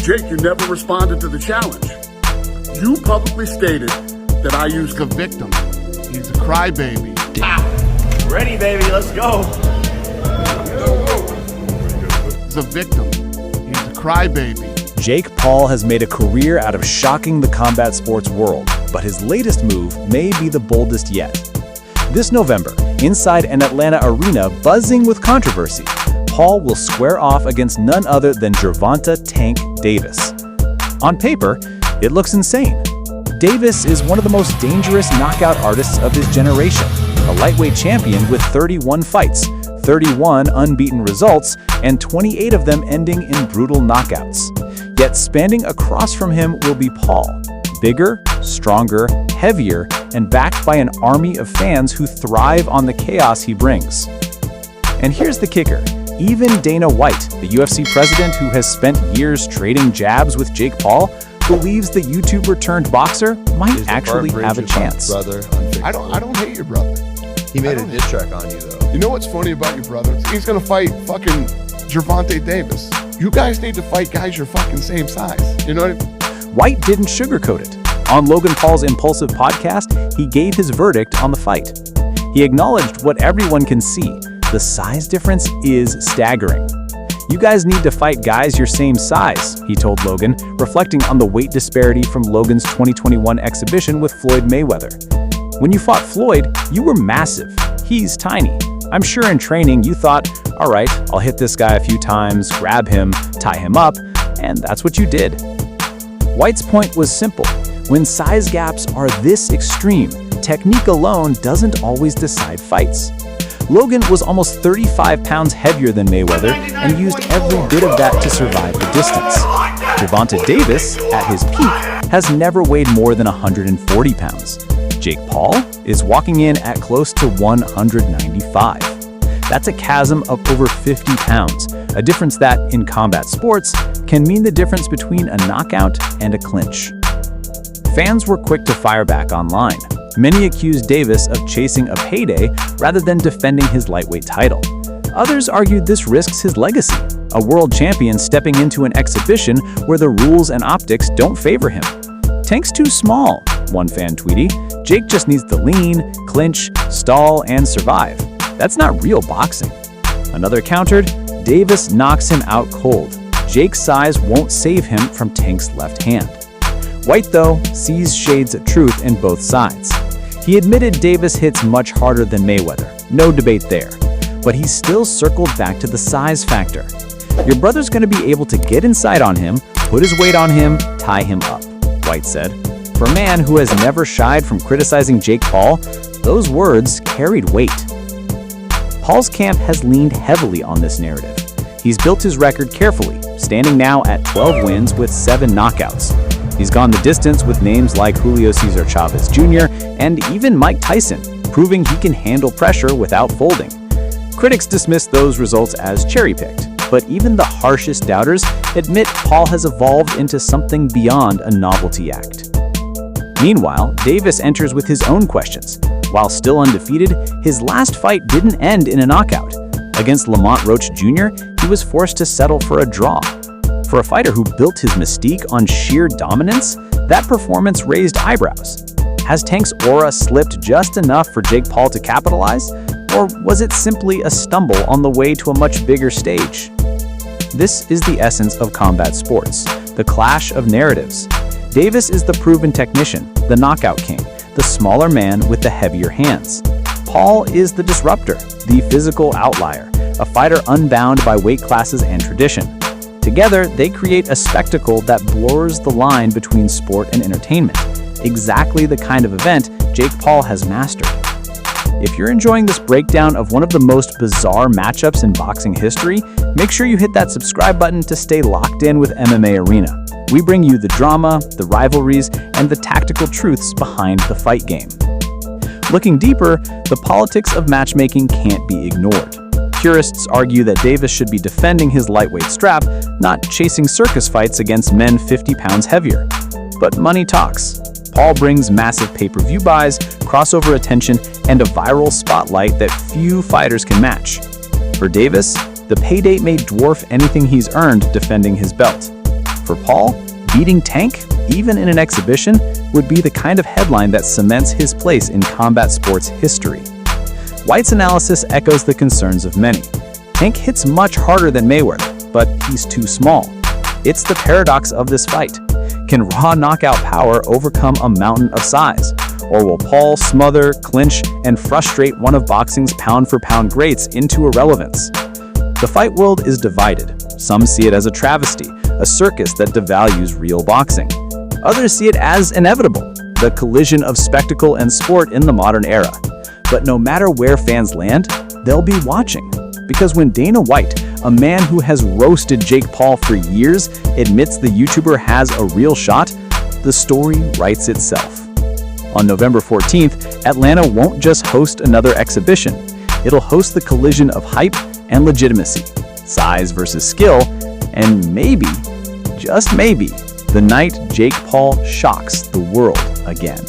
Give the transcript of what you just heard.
Jake, you never responded to the challenge. You publicly stated that I used a victim. He's a crybaby. Ready, baby, let's go. He's a victim. He's a crybaby. Jake Paul has made a career out of shocking the combat sports world, but his latest move may be the boldest yet. This November, inside an Atlanta arena buzzing with controversy, Paul will square off against none other than Gervonta Tank Davis. On paper, it looks insane. Davis is one of the most dangerous knockout artists of his generation, a lightweight champion with 31 fights, 31 unbeaten results, and 28 of them ending in brutal knockouts. Yet standing across from him will be Paul, bigger, stronger, heavier, and backed by an army of fans who thrive on the chaos he brings. And here's the kicker. Even Dana White, the UFC president who has spent years trading jabs with Jake Paul, believes the YouTuber-turned-boxer might actually have a chance. Brother, I don't hate your brother. he made a diss track on you, though. You know what's funny about your brother? He's gonna fight fucking Gervonta Davis. You guys need to fight guys your fucking same size. You know what I mean? White didn't sugarcoat it. On Logan Paul's Impulsive podcast, he gave his verdict on the fight. He acknowledged what everyone can see. The size difference is staggering. You guys need to fight guys your same size, he told Logan, reflecting on the weight disparity from Logan's 2021 exhibition with Floyd Mayweather. When you fought Floyd, you were massive. He's tiny. I'm sure in training you thought, all right, I'll hit this guy a few times, grab him, tie him up, and that's what you did. White's point was simple. When size gaps are this extreme, technique alone doesn't always decide fights. Logan was almost 35 pounds heavier than Mayweather and used every bit of that to survive the distance. Gervonta Davis, at his peak, has never weighed more than 140 pounds. Jake Paul is walking in at close to 195. That's a chasm of over 50 pounds, a difference that, in combat sports, can mean the difference between a knockout and a clinch. Fans were quick to fire back online. Many accused Davis of chasing a payday rather than defending his lightweight title. Others argued this risks his legacy, a world champion stepping into an exhibition where the rules and optics don't favor him. Tank's too small, one fan tweeted. Jake just needs to lean, clinch, stall, and survive. That's not real boxing. Another countered, Davis knocks him out cold. Jake's size won't save him from Tank's left hand. White, though, sees shades of truth in both sides. He admitted Davis hits much harder than Mayweather, no debate there, but he still circled back to the size factor. Your brother's going to be able to get inside on him, put his weight on him, tie him up, White said. For a man who has never shied from criticizing Jake Paul, those words carried weight. Paul's camp has leaned heavily on this narrative. He's built his record carefully, standing now at 12 wins with 7 knockouts. He's gone the distance with names like Julio Cesar Chavez Jr. and even Mike Tyson, proving he can handle pressure without folding. Critics dismiss those results as cherry-picked, but even the harshest doubters admit Paul has evolved into something beyond a novelty act. Meanwhile, Davis enters with his own questions. While still undefeated, his last fight didn't end in a knockout. Against Lamont Roach Jr., he was forced to settle for a draw. For a fighter who built his mystique on sheer dominance, that performance raised eyebrows. Has Tank's aura slipped just enough for Jake Paul to capitalize? Or was it simply a stumble on the way to a much bigger stage? This is the essence of combat sports, the clash of narratives. Davis is the proven technician, the knockout king, the smaller man with the heavier hands. Paul is the disruptor, the physical outlier, a fighter unbound by weight classes and tradition. Together, they create a spectacle that blurs the line between sport and entertainment, exactly the kind of event Jake Paul has mastered. If you're enjoying this breakdown of one of the most bizarre matchups in boxing history, make sure you hit that subscribe button to stay locked in with MMA Arena. We bring you the drama, the rivalries, and the tactical truths behind the fight game. Looking deeper, the politics of matchmaking can't be ignored. Purists argue that Davis should be defending his lightweight strap, not chasing circus fights against men 50 pounds heavier. But money talks. Paul brings massive pay-per-view buys, crossover attention, and a viral spotlight that few fighters can match. For Davis, the payday may dwarf anything he's earned defending his belt. For Paul, beating Tank, even in an exhibition, would be the kind of headline that cements his place in combat sports history. White's analysis echoes the concerns of many. Tank hits much harder than Mayweather, but he's too small. It's the paradox of this fight. Can raw knockout power overcome a mountain of size? Or will Paul smother, clinch, and frustrate one of boxing's pound-for-pound greats into irrelevance? The fight world is divided. Some see it as a travesty, a circus that devalues real boxing. Others see it as inevitable, the collision of spectacle and sport in the modern era. But no matter where fans land, they'll be watching. Because when Dana White, a man who has roasted Jake Paul for years, admits the YouTuber has a real shot, the story writes itself. On November 14th, Atlanta won't just host another exhibition. It'll host the collision of hype and legitimacy, size versus skill, and maybe, just maybe, the night Jake Paul shocks the world again.